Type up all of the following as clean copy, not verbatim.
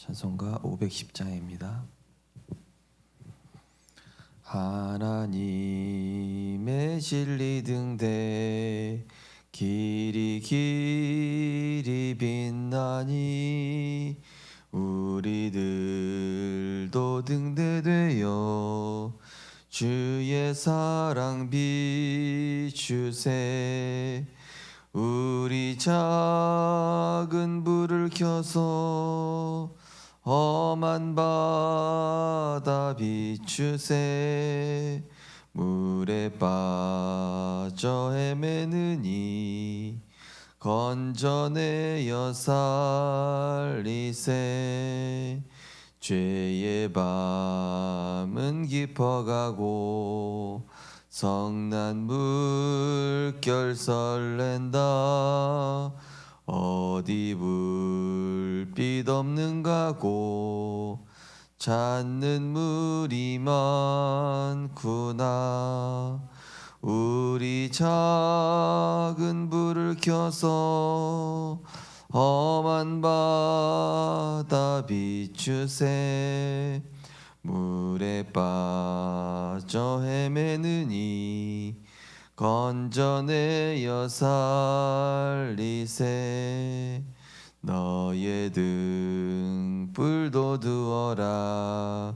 찬송가 510장입니다. 하나님의 진리 등대 길이 빛나니 우리들도 등대되어 주의 사랑 비추세. 우리 작은 불을 켜서 험한 바다 비추세. 물에 빠져 헤매느니 건져내어 살리세. 죄의 밤은 깊어가고 성난 물결 설렌다. 어디 불빛 없는가고 찾는 물이 많구나. 우리 작은 불을 켜서 험한 바다 비추세. 물에 빠져 헤매느니 건져내어 살리세. 너의 등불도 두어라.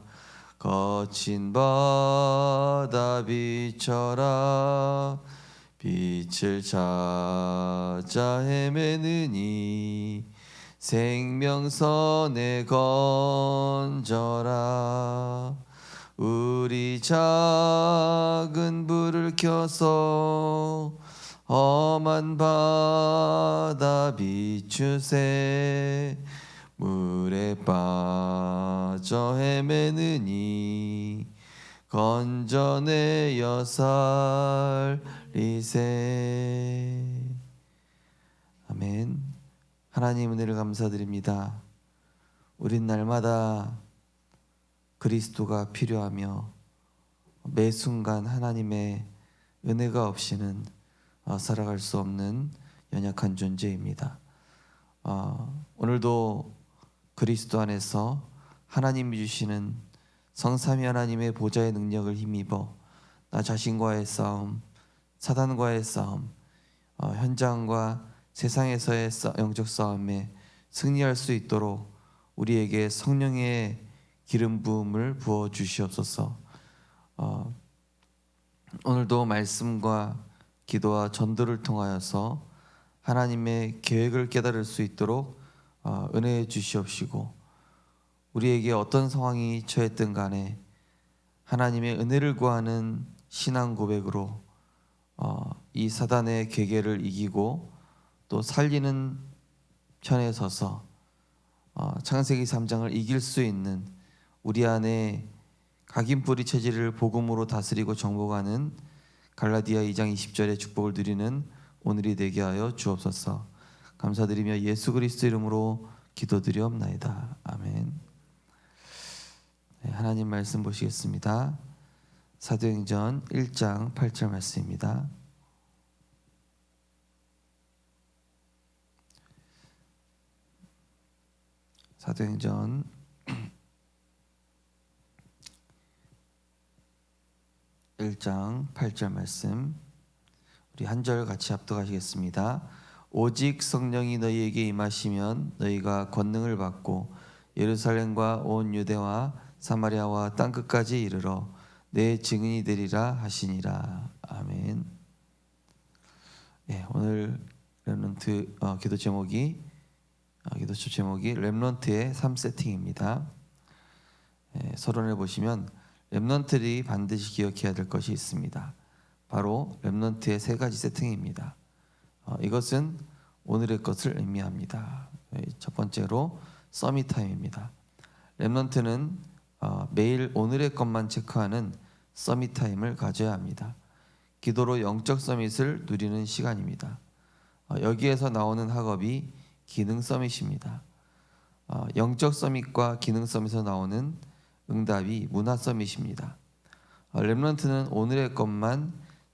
거친 바다 비춰라. 빛을 찾아 헤매느니 생명선에 건져라. 우리 작은 불을 켜서 험한 바다 비추세. 물에 빠져 헤매느니 건져내어 살리세. 아멘. 하나님 은혜를 감사드립니다. 우린 날마다 그리스도가 필요하며 매 순간 하나님의 은혜가 없이는 살아갈 수 없는 연약한 존재입니다. 오늘도 그리스도 안에서 하나님이 주시는 성삼위 하나님의 보좌의 능력을 힘입어 나 자신과의 싸움, 사단과의 싸움, 현장과 세상에서의 영적 싸움에 승리할 수 있도록 우리에게 성령의 기름 부음을 부어 주시옵소서. 오늘도 말씀과 기도와 전도를 통하여서 하나님의 계획을 깨달을 수 있도록 은혜해 주시옵시고, 우리에게 어떤 상황이 처했든 간에 하나님의 은혜를 구하는 신앙 고백으로 이 사단의 계계를 이기고 또 살리는 편에 서서 창세기 3장을 이길 수 있는 우리 안에 각인뿌리 체질을 복음으로 다스리고 정복하는 갈라디아 2장 20절의 축복을 누리는 오늘이 되게 하여 주옵소서. 감사드리며 예수 그리스도 이름으로 기도드리옵나이다. 아멘. 네, 하나님 말씀 보시겠습니다. 사도행전 1장 8절 말씀입니다. 사도행전 1장 8절 말씀, 우리 한 절 같이 합독하시겠습니다. 오직 성령이 너희에게 임하시면 너희가 권능을 받고 예루살렘과 온 유대와 사마리아와 땅끝까지 이르러 내 증인이 되리라 하시니라. 아멘. 네, 오늘 렘넌트 기도 제목이 렘넌트의 3세팅입니다. 서론을 보시면 렘넌트들이 반드시 기억해야 될 것이 있습니다. 바로 렘넌트의 3가지 세팅입니다. 이것은 오늘의 것을 의미합니다. 첫 번째로 서밋타임입니다. 렘넌트는 매일 오늘의 것만 체크하는 서밋타임을 가져야 합니다. 기도로 영적 서밋을 누리는 시간입니다. 여기에서 나오는 학업이 기능 서밋입니다. 영적 서밋과 기능 서밋에서 나오는 응답이 문화 서밋입니다. 렘넌트는 오늘의 것만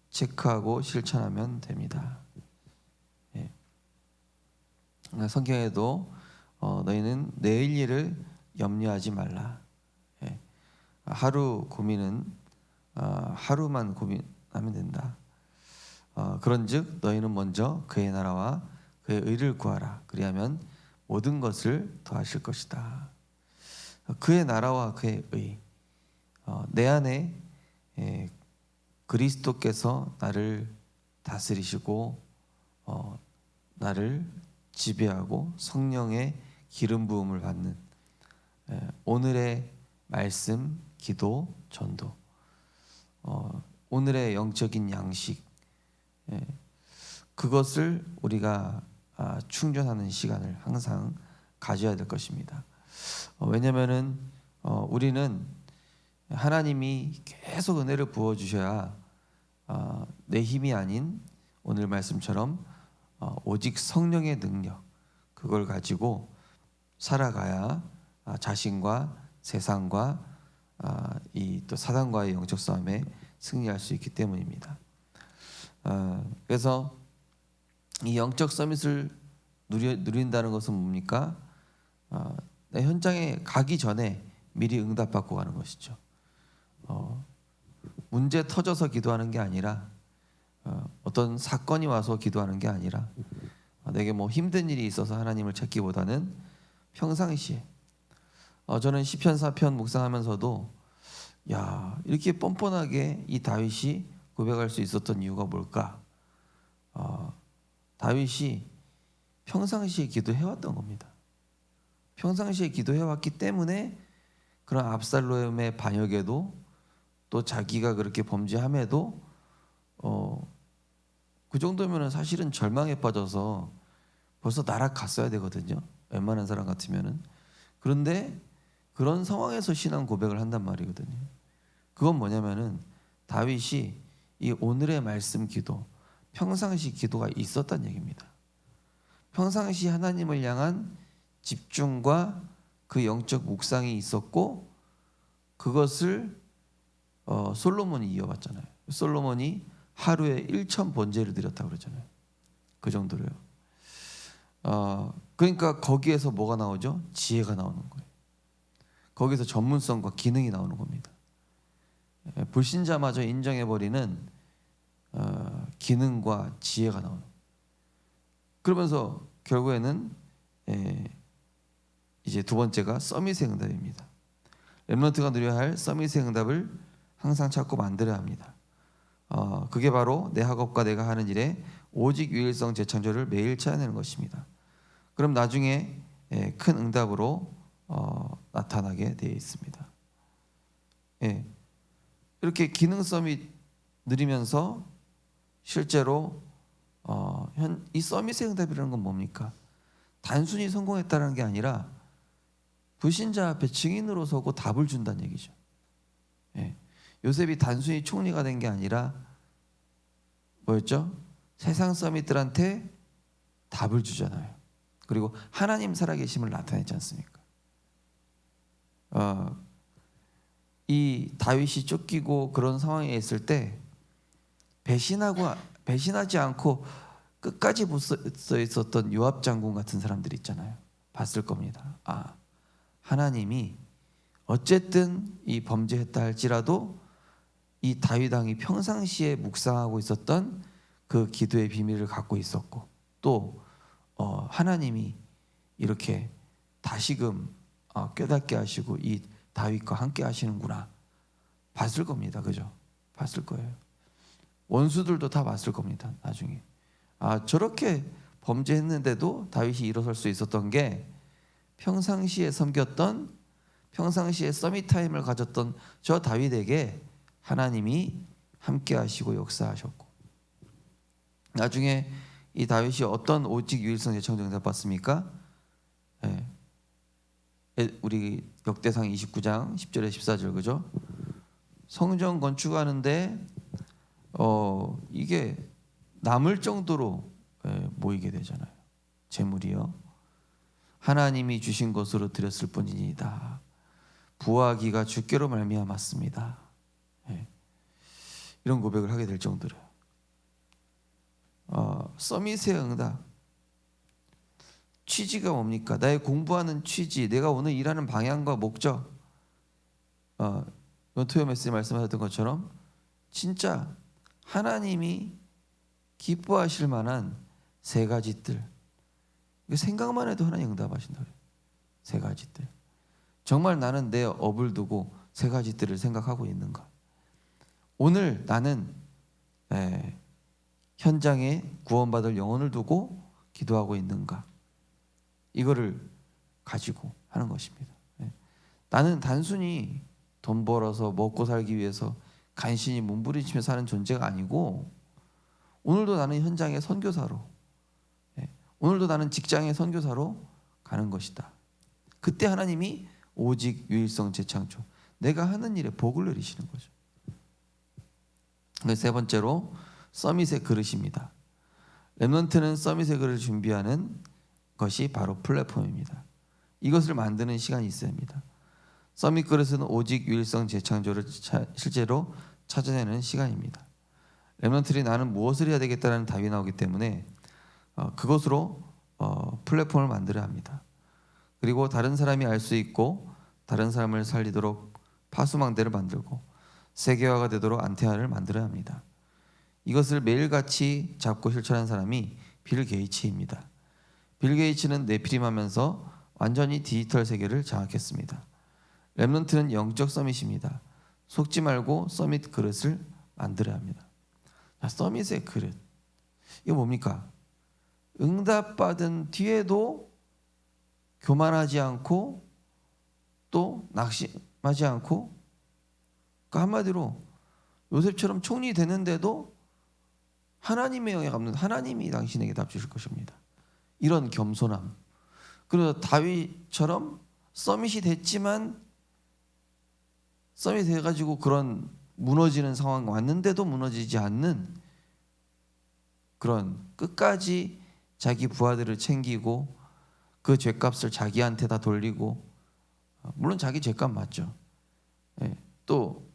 체크하고 실천하면 됩니다. 성경에도 너희는 내일 일을 염려하지 말라. 예. 하루 고민은 하루만 고민하면 된다. 그런즉 너희는 먼저 그의 나라와 그의 의를 구하라. 그리하면 모든 것을 더하실 것이다. 그의 나라와 그의 의, 내 안에 그리스도께서 나를 다스리시고 나를 지배하고 성령의 기름 부음을 받는 오늘의 말씀, 기도, 전도, 오늘의 영적인 양식, 그것을 우리가 충전하는 시간을 항상 가져야 될 것입니다. 왜냐하면은 우리는 하나님이 계속 은혜를 부어 주셔야 내 힘이 아닌 오늘 말씀처럼 오직 성령의 능력, 그걸 가지고 살아가야 자신과 세상과 이 또 사단과의 영적 싸움에 승리할 수 있기 때문입니다. 그래서 이 영적 서밋을 누린다는 것은 뭡니까? 내 현장에 가기 전에 미리 응답받고 가는 것이죠. 문제 터져서 기도하는 게 아니라 어떤 사건이 와서 기도하는 게 아니라 내게 뭐 힘든 일이 있어서 하나님을 찾기보다는 평상시에 저는 시편 4편 묵상하면서도 야, 이렇게 뻔뻔하게 이 다윗이 고백할 수 있었던 이유가 뭘까? 다윗이 평상시에 기도해왔던 겁니다. 평상시에 기도해왔기 때문에 그런 압살롬의 반역에도 또 자기가 그렇게 범죄함에도 그 정도면은 사실은 절망에 빠져서 벌써 날아갔어야 되거든요. 웬만한 사람 같으면은. 그런데 그런 상황에서 신앙 고백을 한단 말이거든요. 그건 뭐냐면은 다윗이 이 오늘의 말씀 기도, 평상시 기도가 있었단 얘기입니다. 평상시 하나님을 향한 집중과 그 영적 묵상이 있었고 그것을 솔로몬이 이어갔잖아요. 솔로몬이 하루에 1천 번제를 드렸다고 그러잖아요. 그 정도로요. 그러니까 거기에서 뭐가 나오죠? 지혜가 나오는 거예요. 거기서 전문성과 기능이 나오는 겁니다. 불신자마저 인정해버리는 기능과 지혜가 나오는. 그러면서 결국에는 이제 두 번째가 서밋의 응답입니다. 렘넌트가 누려야 할 서밋의 응답을 항상 찾고 만들어야 합니다. 그게 바로 내 학업과 내가 하는 일에 오직 유일성 재창조를 매일 찾아내는 것입니다. 그럼 나중에 큰 응답으로 나타나게 되어 있습니다. 이렇게 기능 서밋 누리면서 실제로 이 서밋의 응답이라는 건 뭡니까? 단순히 성공했다는 게 아니라 불신자 앞에 증인으로 서고 답을 준다는 얘기죠. 요셉이 단순히 총리가 된 게 아니라 뭐였죠? 세상 서밋들한테 답을 주잖아요. 그리고 하나님 살아계심을 나타냈지 않습니까? 이 다윗이 쫓기고 그런 상황에 있을 때 배신하지 않고 끝까지 붙어 있었던 요압 장군 같은 사람들이 있잖아요. 봤을 겁니다. 하나님이 어쨌든 이 범죄했다 할지라도 이 다윗 왕이 평상시에 묵상하고 있었던 그 기도의 비밀을 갖고 있었고 또 하나님이 이렇게 다시금 깨닫게 하시고 이 다윗과 함께 하시는구나 봤을 겁니다. 그죠? 봤을 거예요. 원수들도 다 봤을 겁니다. 나중에 저렇게 범죄했는데도 다윗이 일어설 수 있었던 게 평상시에 섬겼던 평상시에 서밋 타임을 가졌던 저 다윗에게 하나님이 함께 하시고 역사하셨고 나중에 이 다윗이 어떤 오직 유일성 재창조를 받습니까? 우리 역대상 29장 10절에 14절 그죠? 성전 건축하는데 이게 남을 정도로 모이게 되잖아요. 재물이요. 하나님이 주신 것으로 드렸을 뿐이니이다. 부하기가 주께로 말미암았습니다. 이런 고백을 하게 될 정도로 서밋의 응답. 취지가 뭡니까? 나의 공부하는 취지, 내가 오늘 일하는 방향과 목적. 토요 메시지 말씀하셨던 것처럼 진짜 하나님이 기뻐하실 만한 세 가지들. 생각만 해도 하나님 응답하신다 그래요. 세 가지들. 정말 나는 내 업을 두고 세 가지들을 생각하고 있는가? 오늘 나는 현장에 구원받을 영혼을 두고 기도하고 있는가? 이거를 가지고 하는 것입니다. 나는 단순히 돈 벌어서 먹고 살기 위해서 간신히 몸부림치며 사는 존재가 아니고, 오늘도 나는 현장의 선교사로, 오늘도 나는 직장의 선교사로 가는 것이다. 그때 하나님이 오직 유일성 재창조, 내가 하는 일에 복을 내리시는 거죠. 세 번째로 서밋의 그릇입니다. 렘넌트는 서밋의 그릇을 준비하는 것이 바로 플랫폼입니다. 이것을 만드는 시간이 있어야 합니다. 서밋 그릇은 오직 유일성 재창조를 실제로 찾아내는 시간입니다. 렘넌트들이 나는 무엇을 해야 되겠다는 답이 나오기 때문에 그것으로 플랫폼을 만들어야 합니다. 그리고 다른 사람이 알 수 있고 다른 사람을 살리도록 파수망대를 만들고 세계화가 되도록 안테나를 만들어야 합니다. 이것을 매일같이 잡고 실천한 사람이 빌 게이츠입니다. 빌 게이츠는 네피림하면서 완전히 디지털 세계를 장악했습니다. 렘넌트는 영적 서밋입니다. 속지 말고 서밋 그릇을 만들어야 합니다. 서밋의 그릇, 이거 뭡니까? 응답받은 뒤에도 교만하지 않고 또 낙심하지 않고, 그러니까 한마디로 요셉처럼 총리 되는데도 하나님의 영에 갚는, 하나님이 당신에게 답 주실 것입니다. 이런 겸손함. 그래서 다윗처럼 서밋이 됐지만, 서밋이 돼가지고 그런 무너지는 상황 왔는데도 무너지지 않는 그런, 끝까지 자기 부하들을 챙기고 그 죗값을 자기한테 다 돌리고, 물론 자기 죗값 맞죠. 또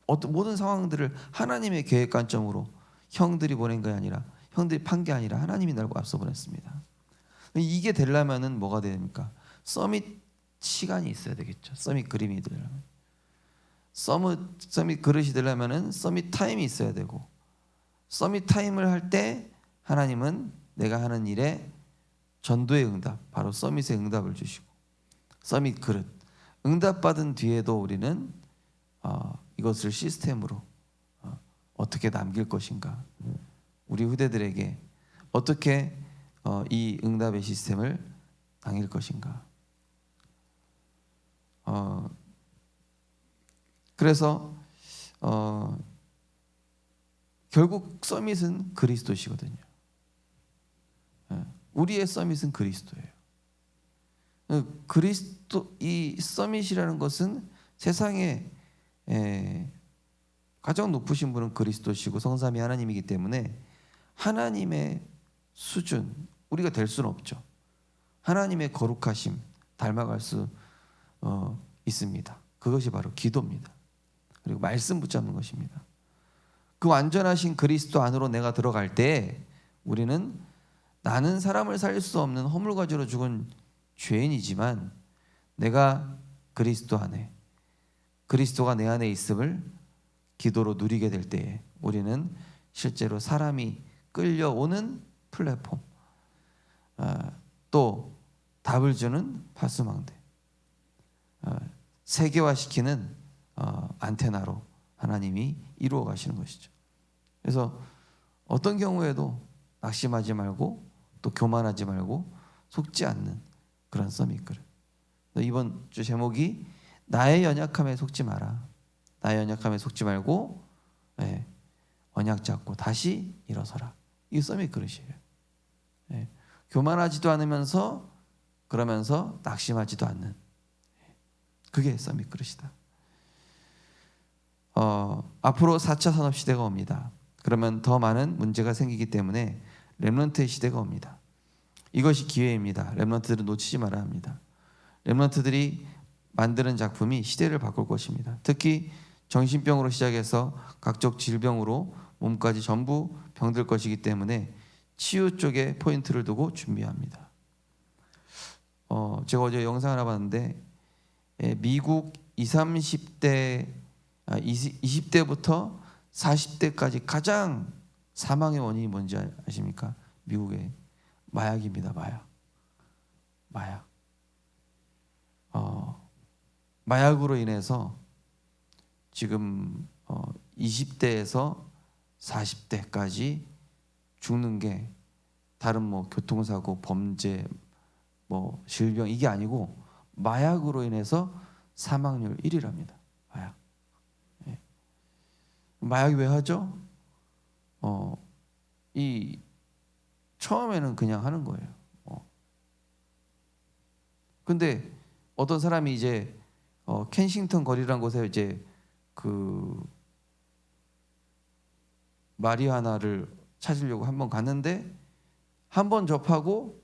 어떤 모든 상황들을 하나님의 계획 관점으로, 형들이 보낸 게 아니라, 형들이 판 게 아니라 하나님이 날 앞서 보냈습니다. 이게 되려면은 뭐가 됩니까? 서밋 시간이 있어야 되겠죠. 서밋 그림이 되려면, 서밋 그릇이 되려면은 서밋 타임이 있어야 되고, 서밋 타임을 할 때 하나님은 내가 하는 일에 전도의 응답, 바로 서밋의 응답을 주시고, 서밋 그릇, 응답받은 뒤에도 우리는 이것을 시스템으로 어떻게 남길 것인가, 우리 후대들에게 어떻게 이 응답의 시스템을 남길 것인가. 그래서 결국 서밋은 그리스도시거든요. 우리의 서밋은 그리스도예요. 그리스도, 이 서밋이라는 것은 세상에 가장 높으신 분은 그리스도시고 성삼위 하나님이기 때문에 하나님의 수준, 우리가 될 수는 없죠. 하나님의 거룩하심 닮아갈 수 있습니다. 그것이 바로 기도입니다. 그리고 말씀 붙잡는 것입니다. 그 완전하신 그리스도 안으로 내가 들어갈 때 우리는, 나는 사람을 살릴 수 없는 허물과지로 죽은 죄인이지만 내가 그리스도 안에, 그리스도가 내 안에 있음을 기도로 누리게 될 때에 우리는 실제로 사람이 끌려오는 플랫폼, 또 답을 주는 파수망대, 세계화시키는 안테나로 하나님이 이루어 가시는 것이죠. 그래서 어떤 경우에도 낙심하지 말고 또 교만하지 말고 속지 않는 그런 서밋 그릇. 이번 주 제목이 나의 연약함에 속지 마라. 나의 연약함에 속지 말고 언약 잡고 다시 일어서라. 이게 서밋 그릇이에요. 교만하지도 않으면서, 그러면서 낙심하지도 않는, 그게 서밋 그릇이다. 앞으로 4차 산업시대가 옵니다. 그러면 더 많은 문제가 생기기 때문에 렘넌트의 시대가 옵니다. 이것이 기회입니다. 렘넌트들은 놓치지 말아야 합니다. 렘넌트들이 만드는 작품이 시대를 바꿀 것입니다. 특히 정신병으로 시작해서 각종 질병으로 몸까지 전부 병들 것이기 때문에 치유 쪽에 포인트를 두고 준비합니다. 제가 어제 영상 하나 봤는데 미국 20-30대 20대부터 40대까지 가장 사망의 원인이 뭔지 아십니까? 미국의 마약입니다. 마약. 마약으로 인해서 지금 20대에서 40대까지 죽는 게 다른 뭐 교통사고, 범죄, 뭐 질병 이게 아니고 마약으로 인해서 사망률 1위랍니다. 마약. 예. 마약이 왜 하죠? 이 처음에는 그냥 하는 거예요. 근데 어떤 사람이 이제 켄싱턴 거리라는 곳에 이제 그 마리아나를 찾으려고 한번 갔는데 한 번 접하고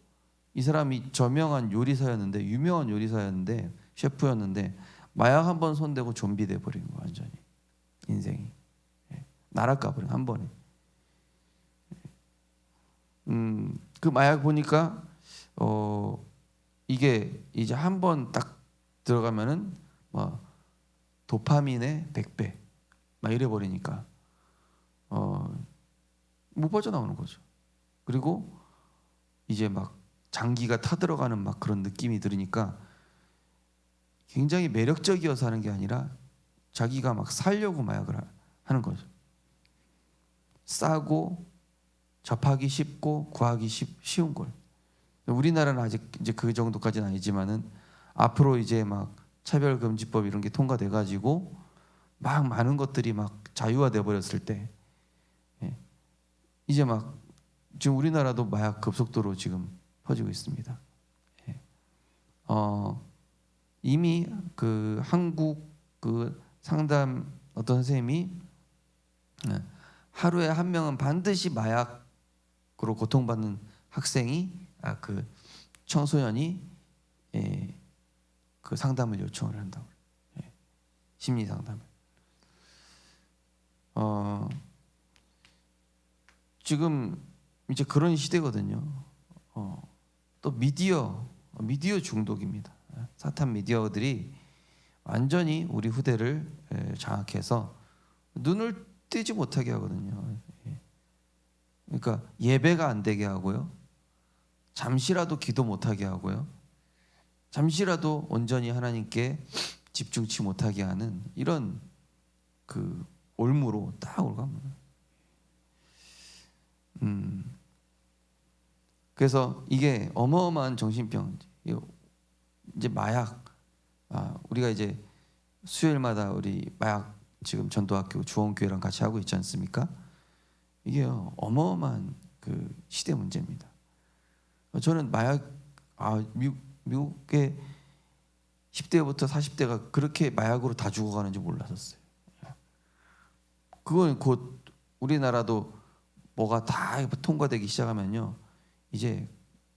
이 사람이 저명한 요리사였는데 유명한 요리사였는데 셰프였는데 마약 한 번 손대고 좀비 돼 버린 거 완전히 인생이 날아가 버린 한 번에. 그 마약 보니까 이게 이제 한 번 딱 들어가면은 뭐 도파민의 100배 막 이래 버리니까 못 빠져나오는 거죠. 그리고 이제 막 장기가 타들어가는 막 그런 느낌이 들으니까 굉장히 매력적이어서 하는 게 아니라 자기가 막 살려고 마약을 하는 거죠. 싸고 접하기 쉽고 구하기 쉬운 걸. 우리나라는 아직 이제 그 정도까지는 아니지만은 앞으로 이제 막 차별금지법 이런 게 통과돼 가지고 막 많은 것들이 막 자유화돼 버렸을 때 이제 막 지금 우리나라도 마약 급속도로 지금 퍼지고 있습니다. 이미 그 한국 그 상담 어떤 선생님이 하루에 한 명은 반드시 마약으로 고통받는 학생이 그 청소년이 그 상담을 요청을 한다고. 심리 상담을. 지금 이제 그런 시대거든요. 또 미디어 중독입니다. 사탄 미디어들이 완전히 우리 후대를 장악해서 눈을 떼지 못하게 하거든요. 그러니까 예배가 안 되게 하고요. 잠시라도 기도 못하게 하고요. 잠시라도 온전히 하나님께 집중치 못하게 하는 이런 그 올무로 딱 올갑니다. 그래서 이게 어마어마한 정신병. 이제 마약. 우리가 이제 수요일마다 우리 마약 지금 전도학교 주원교회랑 같이 하고 있지 않습니까? 이게 어마어마한 그 시대 문제입니다. 저는 마약 미국의 10대부터 40대가 그렇게 마약으로 다 죽어가는지 몰랐었어요. 그건 곧 우리나라도 뭐가 다 통과되기 시작하면요, 이제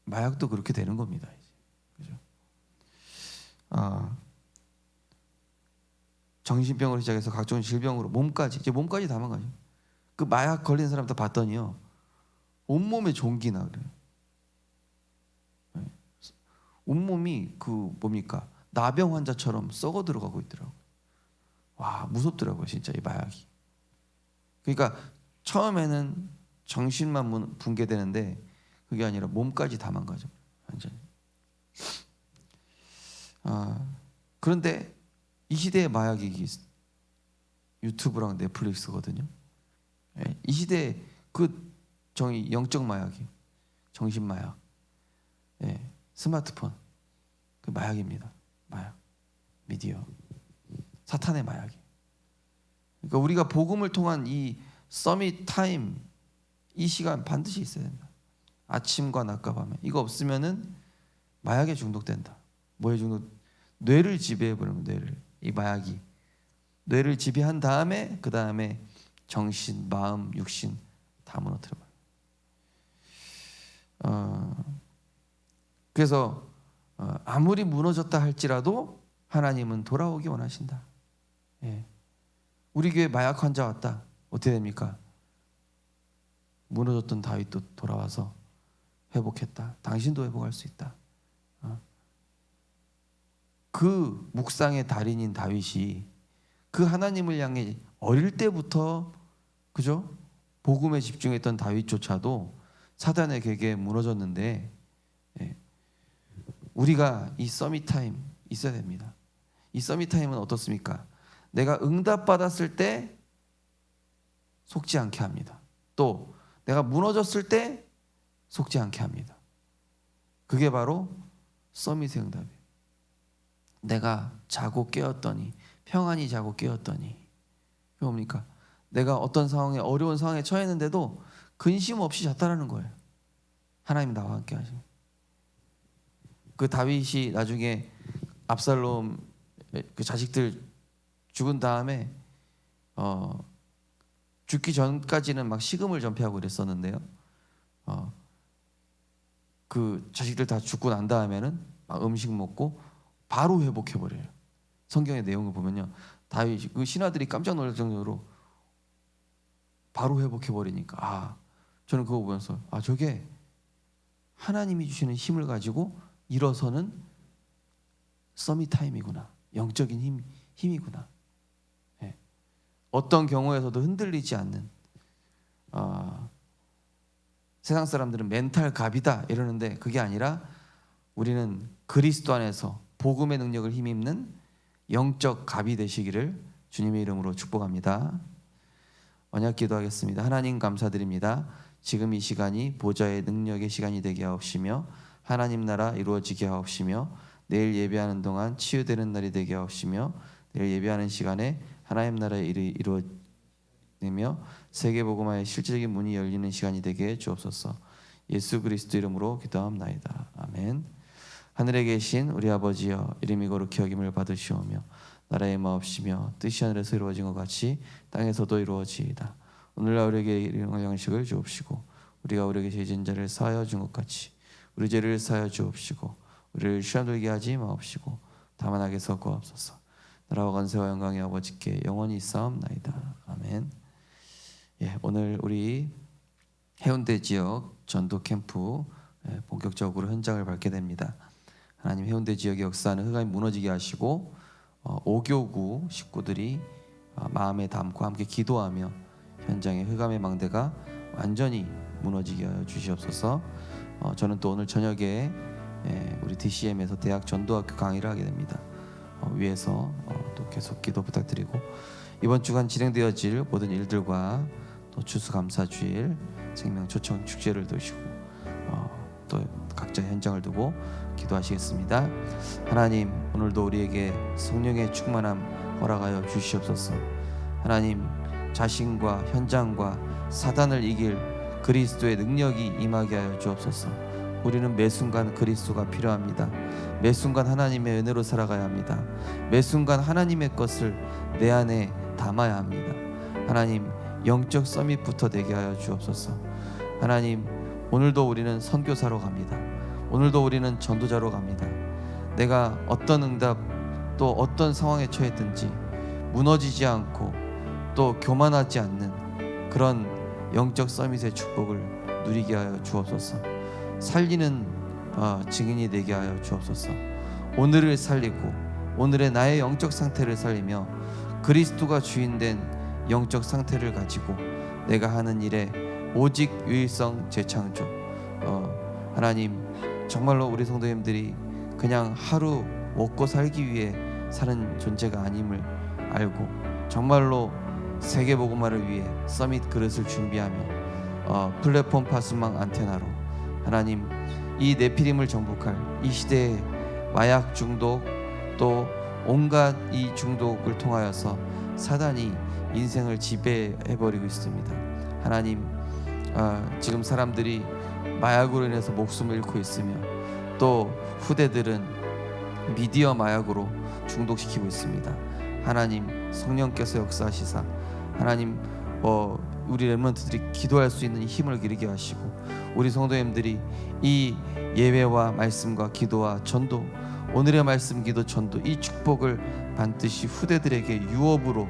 마약도 그렇게 되는 겁니다. 이제. 그죠? 정신병으로 시작해서 각종 질병으로 몸까지 다 망가져. 그 마약 걸린 사람들 봤더니요, 온몸에 종기나 그래요. 온몸이 그 뭡니까? 나병 환자처럼 썩어 들어가고 있더라고요. 와, 무섭더라고요, 진짜 이 마약이. 그러니까 처음에는 정신만 붕괴되는데 그게 아니라 몸까지 다 망가져 완전히. 그런데 이 시대의 마약이 유튜브랑 넷플릭스거든요. 이 시대의 그 영적 마약이 정신 마약, 스마트폰 그 마약입니다. 마약, 미디어, 사탄의 마약이. 그러니까 우리가 복음을 통한 이 서밋 타임, 이 시간 반드시 있어야 된다. 아침과 낮과 밤에. 이거 없으면은 마약에 중독된다. 뭐에 중독? 뇌를 지배해버리는 뇌를. 이 마약이 뇌를 지배한 다음에 그 다음에 정신, 마음, 육신 다 무너뜨려버려. 그래서 아무리 무너졌다 할지라도 하나님은 돌아오기 원하신다. 우리 교회 마약 환자 왔다. 어떻게 됩니까? 무너졌던 다윗도 돌아와서 회복했다. 당신도 회복할 수 있다. 그 묵상의 달인인 다윗이 그 하나님을 향해 어릴 때부터 그죠? 복음에 집중했던 다윗조차도 사단의 계계에 무너졌는데, 예, 우리가 이 서밋 타임 있어야 됩니다. 이 서밋 타임은 어떻습니까? 내가 응답받았을 때 속지 않게 합니다. 또 내가 무너졌을 때 속지 않게 합니다. 그게 바로 서밋의 응답이에요. 내가 자고 깨었더니, 평안히 자고 깨었더니, 그게 뭡니까? 내가 어떤 상황에, 어려운 상황에 처했는데도 근심 없이 잤다라는 거예요. 하나님 나와 함께 하시고. 그 다윗이 나중에 압살롬 그 자식들 죽은 다음에 죽기 전까지는 막 식음을 전폐하고 그랬었는데요. 그 자식들 다 죽고 난 다음에는 막 음식 먹고 바로 회복해 버려요. 성경의 내용을 보면요, 다윗 그 신하들이 깜짝 놀랄 정도로 바로 회복해 버리니까, 저는 그거 보면서 저게 하나님이 주시는 힘을 가지고 일어서는 서밋 타임이구나, 영적인 힘이구나. 예. 어떤 경우에서도 흔들리지 않는, 세상 사람들은 멘탈 갑이다 이러는데 그게 아니라 우리는 그리스도 안에서 복음의 능력을 힘입는 영적 갑이 되시기를 주님의 이름으로 축복합니다. 언약 기도하겠습니다. 하나님 감사드립니다. 지금 이 시간이 보좌의 능력의 시간이 되게 하옵시며 하나님 나라 이루어지게 하옵시며 내일 예배하는 동안 치유되는 날이 되게 하옵시며 내일 예배하는 시간에 하나님 나라의 일이 이루어지며 세계복음화의 실질적인 문이 열리는 시간이 되게 해 주옵소서. 예수 그리스도 이름으로 기도합나이다. 아멘. 하늘에 계신 우리 아버지여, 이름이 거룩히 여김을 받으시오며 나라의 마옵시며 뜻이 하늘에서 이루어진 것 같이 땅에서도 이루어지이다. 오늘날 우리에게 일용할 양식을 주옵시고 우리가 우리에게 죄진 자를 사하여 준 것 같이 우리 죄를 사하여 주옵시고 우리를 시험 들게 하지 마옵시고 다만 악에서 구하옵소서. 나라와 권세와 영광이 아버지께 영원히 있사옵나이다. 아멘. 예, 오늘 우리 해운대 지역 전도 캠프 본격적으로 현장을 밟게 됩니다. 하나님 해운대 지역의 역사는 흑암이 무너지게 하시고 5교구 식구들이 마음에 담고 함께 기도하며 현장의 흑암의 망대가 완전히 무너지게 하여 주시옵소서. 저는 또 오늘 저녁에 우리 DCM에서 대학 전도학교 강의를 하게 됩니다. 위에서 또 계속 기도 부탁드리고 이번 주간 진행되어질 모든 일들과 또 추수감사주일 생명 초청 축제를 두시고 또 각자 현장을 두고 기도하시겠습니다. 하나님, 오늘도 우리에게 성령의 충만함 허락하여 주시옵소서. 하나님, 자신과 현장과 사단을 이길 그리스도의 능력이 임하게 하여 주옵소서. 우리는 매 순간 그리스도가 필요합니다. 매 순간 하나님의 은혜로 살아가야 합니다. 매 순간 하나님의 것을 내 안에 담아야 합니다. 하나님, 영적 서밋부터 되게 하여 주옵소서. 하나님, 오늘도 우리는 선교사로 갑니다. 오늘도 우리는 전도자로 갑니다. 내가 어떤 응답 또 어떤 상황에 처했든지 무너지지 않고 또 교만하지 않는 그런 영적 서밋의 축복을 누리게 하여 주옵소서. 살리는 증인이 되게 하여 주옵소서. 오늘을 살리고 오늘의 나의 영적 상태를 살리며 그리스도가 주인된 영적 상태를 가지고 내가 하는 일에 오직 유일성 재창조. 하나님, 정말로 우리 성도님들이 그냥 하루 먹고 살기 위해 사는 존재가 아님을 알고 정말로 세계복음화를 위해 서밋 그릇을 준비하며 플랫폼 파수망 안테나로 하나님 이 네피림을 정복할 이 시대의 마약 중독 또 온갖 이 중독을 통하여서 사단이 인생을 지배해버리고 있습니다. 하나님, 지금 사람들이 마약으로 인해서 목숨을 잃고 있으며 또 후대들은 미디어 마약으로 중독시키고 있습니다. 하나님, 성령께서 역사하시사 하나님 우리 렘넌트들이 기도할 수 있는 힘을 기르게 하시고 우리 성도님들이 이 예배와 말씀과 기도와 전도, 오늘의 말씀 기도 전도 이 축복을 반드시 후대들에게 유업으로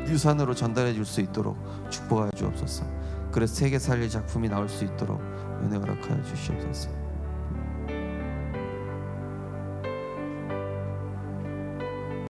유산으로 전달해 줄 수 있도록 축복하여 주옵소서. 그래서 세계 살릴 작품이 나올 수 있도록 은혜 허락하여 주시옵소서.